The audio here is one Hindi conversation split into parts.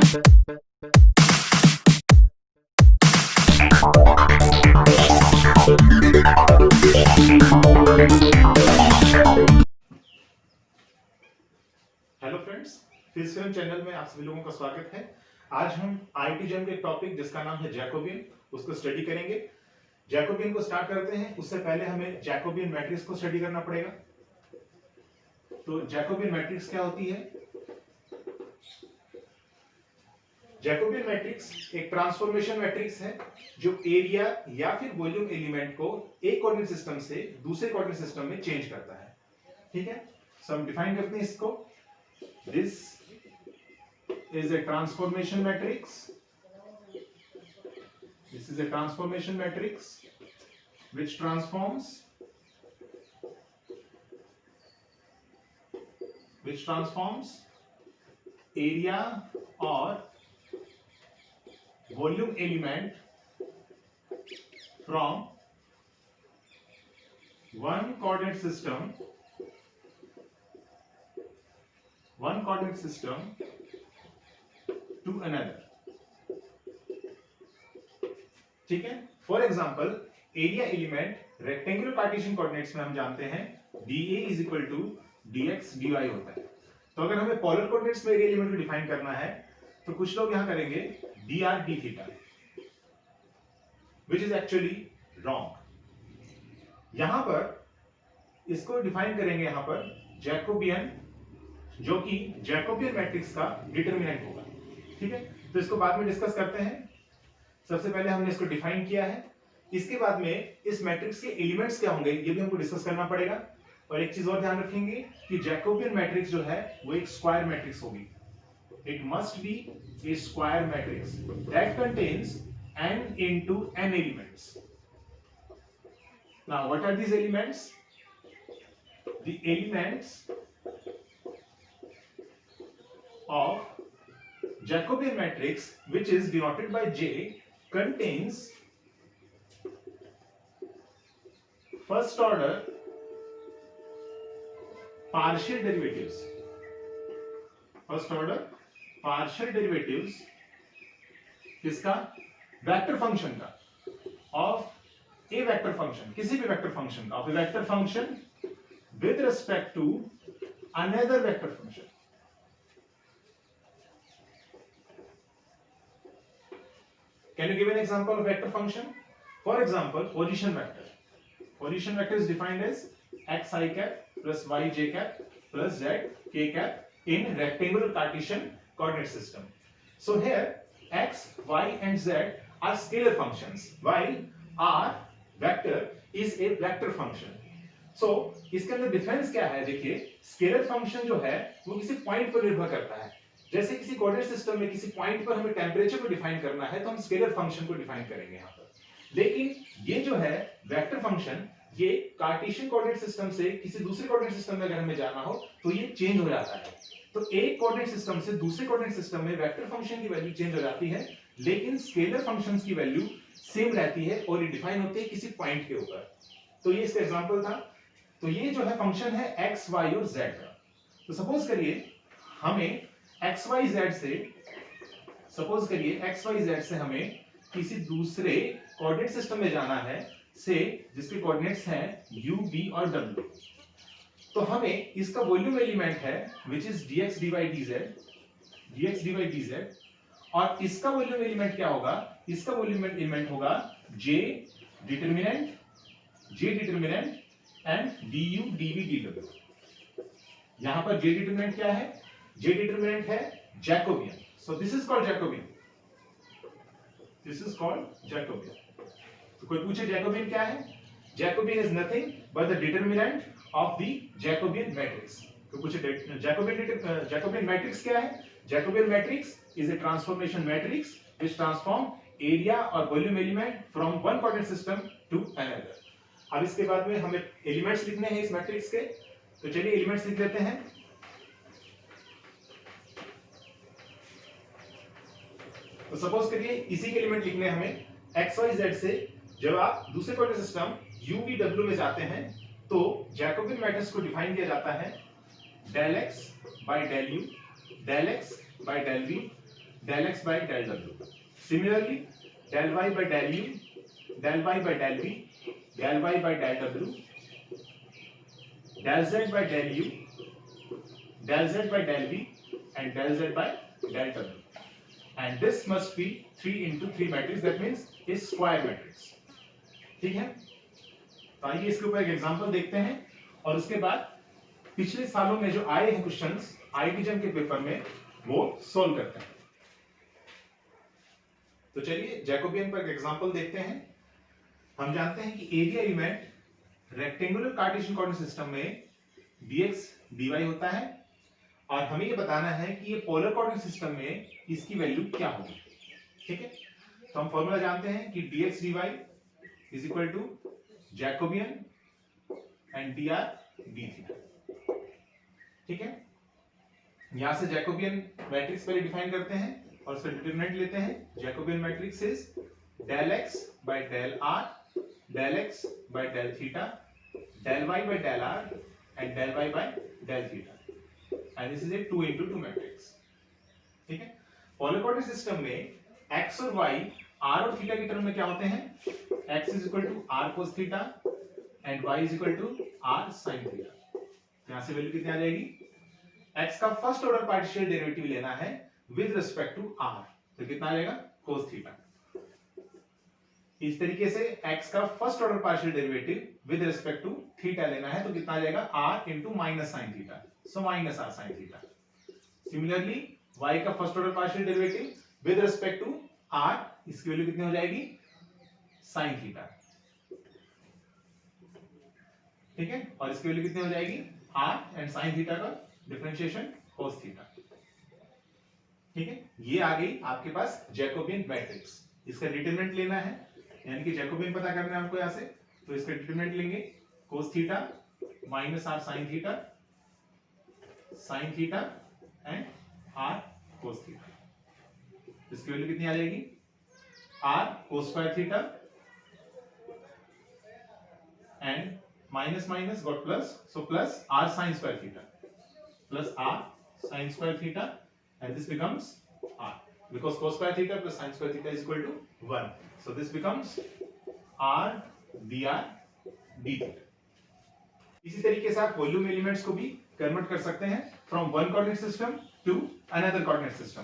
Hello friends, physics film channel में आप सभी लोगों का स्वागत है। आज हम आईटी जैम के टॉपिक जिसका नाम है जैकोबियन उसको स्टडी करेंगे। जैकोबियन को स्टार्ट करते हैं, उससे पहले हमें जैकोबियन मैट्रिक्स को स्टडी करना पड़ेगा। तो जैकोबियन मैट्रिक्स क्या होती है? जैकोबियन मैट्रिक्स एक ट्रांसफॉर्मेशन मैट्रिक्स है जो एरिया या फिर वॉल्यूम एलिमेंट को एक कोऑर्डिनेट सिस्टम से दूसरे कोऑर्डिनेट सिस्टम में चेंज करता है। ठीक है, सो हम डिफाइन करते हैं इसको। This is a transformation matrix. This is a transformation matrix which transforms area or volume element from one coordinate system to another. ठीक है, for example area element rectangular Cartesian coordinates में हम जानते हैं dA is equal to dx dy होता है। तो अगर हमें पोलर कोऑर्डिनेट्स में एरिया एलिमेंट को डिफाइन करना है तो कुछ लोग यहां करेंगे dr d theta, which is actually wrong. यहां पर इसको डिफाइन करेंगे यहां पर जैकोबियन, जो कि जैकोबियन मैट्रिक्स का डिटरमिनेंट होगा। ठीक है, तो इसको बाद में डिस्कस करते हैं। सबसे पहले हमने इसको डिफाइन किया है, इसके बाद में इस मैट्रिक्स के एलिमेंट्स क्या होंगे ये भी हमको डिस्कस करना पड़ेगा। और एक चीज और ध्यान रखेंगे कि जैकोबियन मैट्रिक्स जो है वो एक स्क्वायर मैट्रिक्स होगी। It must be A square matrix that contains n into n elements. Now what are these elements? The elements of Jacobian matrix, which is denoted by J, contains first order partial derivatives. First order partial derivatives किसका? वेक्टर फंक्शन का, ऑफ ए वेक्टर फंक्शन, किसी भी वेक्टर फंक्शन का, of a vector function with respect to another vector function. Can you give an example of vector function? For example, position vector. Position vector is defined as xi cap plus yj cap plus zk cap in rectangular Cartesian coordinate system. So here x, y and z are scalar functions while r vector is a vector function. So इसके अंदर डिफरेंस क्या है? देखिए, स्केलर फंक्शन जो है वो किसी पॉइंट पर निर्भर करता है। जैसे किसी कोऑर्डिनेट सिस्टम में किसी पॉइंट पर हमें टेम्परेचर को डिफाइन करना है तो हम स्केलर फंक्शन को डिफाइन करेंगे यहाँ पर। लेकिन ये जो है वेक्टर फंक्शन, ये कार्टेशियन कोऑर्डिनेट सिस्टम से किसी दूसरे कोऑर्डिनेट सिस्टम में अगर हमें जाना हो तो ये चेंज हो जाता है। तो एक कोऑर्डिनेट सिस्टम से दूसरे कोऑर्डिनेट सिस्टम में वेक्टर फंक्शन की वैल्यू चेंज हो जाती है, लेकिन स्केलर फंक्शंस की वैल्यू सेम रहती है और ये डिफाइन होते हैं किसी पॉइंट के ऊपर। तो ये इसका एग्जांपल था। तो ये जो है फंक्शन है x, y और z का। तो सपोज करिए हमें xyz से हमें किसी दूसरे कोऑर्डिनेट सिस्टम में जाना है, से जिसके कोऑर्डिनेट्स हैं u, v और w। तो हमें इसका वॉल्यूम एलिमेंट है which is dx dy dz, और इसका वॉल्यूम एलिमेंट क्या होगा? इसका वॉल्यूम एलिमेंट होगा j determinant and du dv dw। यहां पर j डिटरमिनेंट क्या है? j डिटरमिनेंट है Jacobian. So this is called Jacobian. तो कोई पूछे जैकोबियन क्या है? Jacobian is nothing but the determinant of the Jacobian matrix. तो पूछे जैकोबियन मैट्रिक्स क्या है? Jacobian matrix is a transformation matrix which transform area or volume element from one coordinate system to another. अब इसके बाद में हमें एलिमेंट्स लिखने हैं इस मैट्रिक्स के, तो चलिए एलिमेंट्स लिख लेते हैं। तो सपोज करिए इसी के एलिमेंट लिखने हमें एक्स वाई जेड से। जब आप दूसरे coordinate system u v w में जाते हैं तो जैकोबियन मैट्रिक्स को डिफाइन किया जाता है del x by del u, del x by del v, del x by del w. Similarly, del y by del u, del y by del v, del y by del w, del z by del u, del z by del v, and del z by del w. And this must be 3 into 3 matrix, that means a square matrix. ठीक है, तो आइए इसके ऊपर एक एग्जांपल देखते हैं और उसके बाद पिछले सालों में जो आए हैं क्वेश्चंस आईटीजेम के पेपर में वो सॉल्व करते हैं। तो चलिए जैकोबियन पर एक एग्जांपल देखते हैं। हम जानते हैं कि area element rectangular Cartesian coordinate system में dx dy होता है और हमें ये बताना है कि ये पोलर कोऑर्डिनेट सिस्टम में इसकी वैल्यू क्या होगी। ठीक है, तो हम फॉर्मूला जानते हैं कि dx dy is equal to Jacobian and dr dθ। ठीक है, यहां से जैकोबियन मैट्रिक्स पहले डिफाइन करते हैं और उसका डिटरमिनेंट लेते हैं। Jacobian matrix is del x by del r, del x by del theta, del y by del r and del y by del theta, and this is a 2 into 2 matrix। ठीक है, पोलर कोऑर्डिनेट सिस्टम में x और y r और थीटा की टर्म में क्या होते हैं? x is equal to r cos theta and y is equal to r sin theta। यहां से वैल्यू कितनी आ जाएगी? x का फर्स्ट ऑर्डर पार्शियल डेरिवेटिव लेना है विद रिस्पेक्ट टू r, तो कितना आ जाएगा? cos theta. इस तरीके से x का first order partial derivative with respect to theta लेना है, तो कितना आ जाएगा? r into minus sin theta, so minus r sin theta. Similarly y का first order partial derivative with respect to r, इसकी वैल्यू कितनी हो जाएगी? sin theta. ठीक है, और इसकी वैल्यू कितनी हो जाएगी? r एंड sin थीटा का डिफरेंशिएशन cos थीटा। ठीक है, ये आ गई आपके पास जैकोबियन मैट्रिक्स। इसका डिटरमिनेंट लेना है, यानी कि जैकोबियन पता करना है हमको यहां से, तो इसका डिटरमिनेंट लेंगे cos theta minus r sin theta and r cos theta. इसकी वैल्यू कितनी आ जाएगी? r cos square theta and minus minus got plus, so plus r sin square theta plus r sin square theta, and this becomes r because cos square theta plus sin square theta is equal to 1, so this becomes r dr dθ। इसी तरीके से आप वॉल्यूम एलिमेंट्स को भी कन्वर्ट कर सकते हैं from one coordinate system to another coordinate system.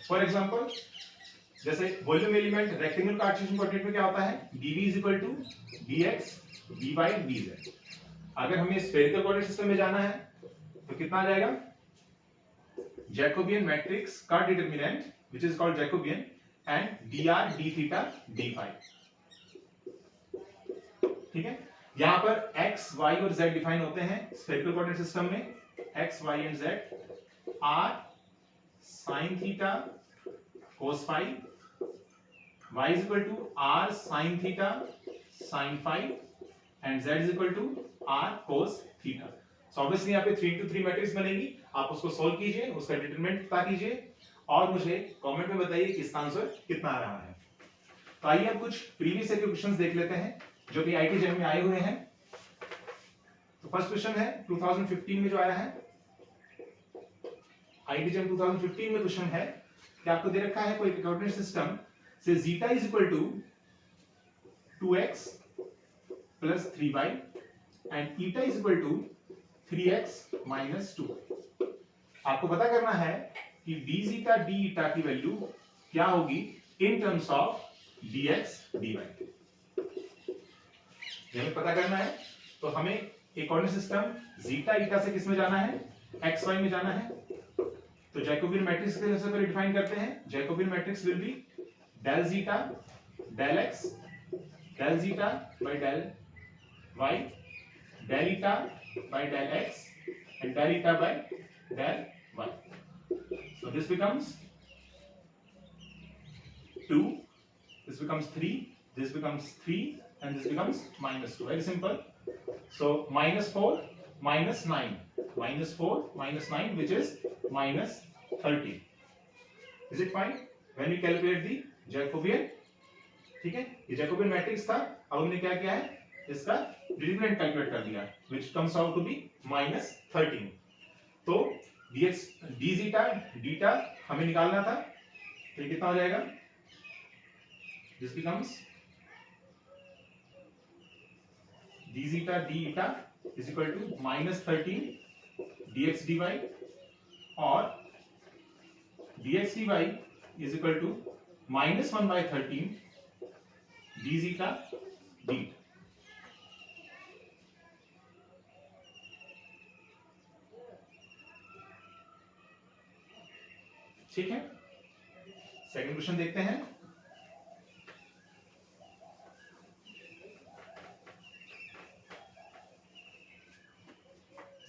For example, जैसे volume element rectangular Cartesian coordinate में क्या होता है? dv is equal to dx dy dz। अगर हमें स्फेरिकल कोऑर्डिनेट सिस्टम में जाना है तो कितना आ जाएगा? जैकोबियन मैट्रिक्स का determinant which is called Jacobian and dr dθ dφ। ठीक है, यहां पर x y और z डिफाइन होते हैं स्फेरिकल कोऑर्डिनेट सिस्टम में। x y and z r sin theta cos phi, y is equal to r sin theta sin phi and z is equal to r cos theta. So obviously यहाँ पे 3 into 3 मैट्रिक्स बनेगी। आप उसको सोल्व कीजिए, उसका डिटरमिनेंट पता कीजिए और मुझे कमेंट में बताइए कि इसका आंसर कितना आ रहा है। तो आइए अब कुछ प्रीवियस ईयर के क्वेश्चंस देख लेते हैं जो कि आईटीजेम में आए हुए हैं। तो फर्स्ट क्वेश्चन है 2015 में जो आया है, आईटीजेम 2015 में क्वेश्चन है कि आपको दे रखा है कोई कोऑर्डिनेट सिस्टम से zeta is equal to 2x plus 3y and eta is equal to 3x minus 2। आपको पता करना है कि d zeta d eta की वैल्यू क्या होगी in terms of dx dy। हमें पता करना है, तो हमें एक कोऑर्डिनेट सिस्टम zeta eta से किस में जाना है? x y में जाना है। तो जैकोबियन मैट्रिक्स के सबसे पहले डिफाइन करते हैं। Jacobian matrix will be del zeta del x del zeta by del y, del eta by del x and del eta by del y। So this becomes 2, this becomes 3, this becomes 3 and this becomes minus 2। Very simple। So minus 4 minus 9, minus 4 minus 9 which is minus 13। Is it fine when we calculate the Jacobian? ठीक है, ये जैकोबियन मैट्रिक्स था। अब हमने क्या किया है? इसका डिटरमिनेंट कैलकुलेट कर दिया which comes out to be minus 13। तो dx d zeta deta हमें निकालना था, तो ये कितना हो जाएगा, this becomes d zeta d eta is equal to -13 dx dy और dx dy is equal to -1/13 d zeta d. ठीक है, सेकंड क्वेश्चन देखते हैं।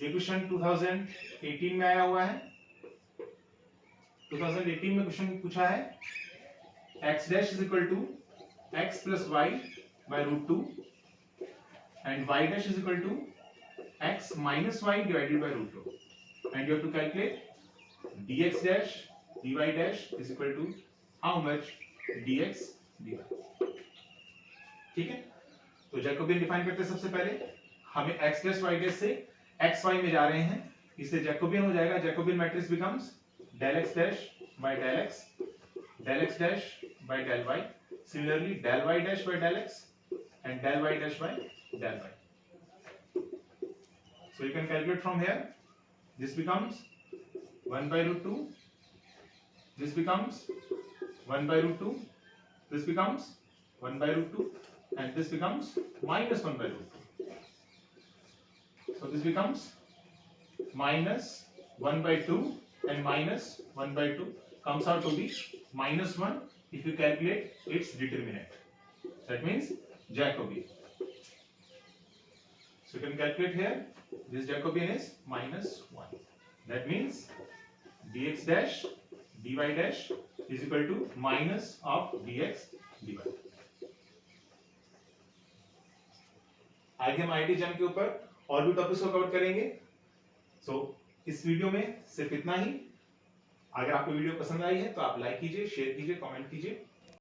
ये क्वेश्चन 2018 में आया हुआ है। 2018 में क्वेश्चन पूछा है x dash is equal to x plus y by root 2 and y dash is equal to x minus y divided by root 2 and you have to calculate dx dash dy dash is equal to how much dx dy। ठीक है, तो जैकोबियन डिफाइन करते हैं। सबसे पहले हमें x डैश y डैश से x y में जा रहे हैं, इससे जैकोबियन हो जाएगा। Jacobian matrix becomes del x dash by del x, del x dash by del y, similarly del y dash by del x and del y dash by del y. So you can calculate from here. This becomes 1 by root 2. This becomes 1 by root 2, this becomes 1 by root 2 and this becomes minus 1 by root 2. So this becomes minus 1 by 2 and minus 1 by 2 comes out to be minus 1 if you calculate its determinant. That means Jacobian. So you can calculate here, this Jacobian is minus 1. That means dx dash dy dash is equal to minus of dx dy. आगे हम आईआईटी जैम के ऊपर और भी टॉपिक्स को कवर करेंगे। सो इस वीडियो में सिर्फ इतना ही। अगर आपको वीडियो पसंद आई है तो आप लाइक कीजिए, शेयर कीजिए, कमेंट कीजिए।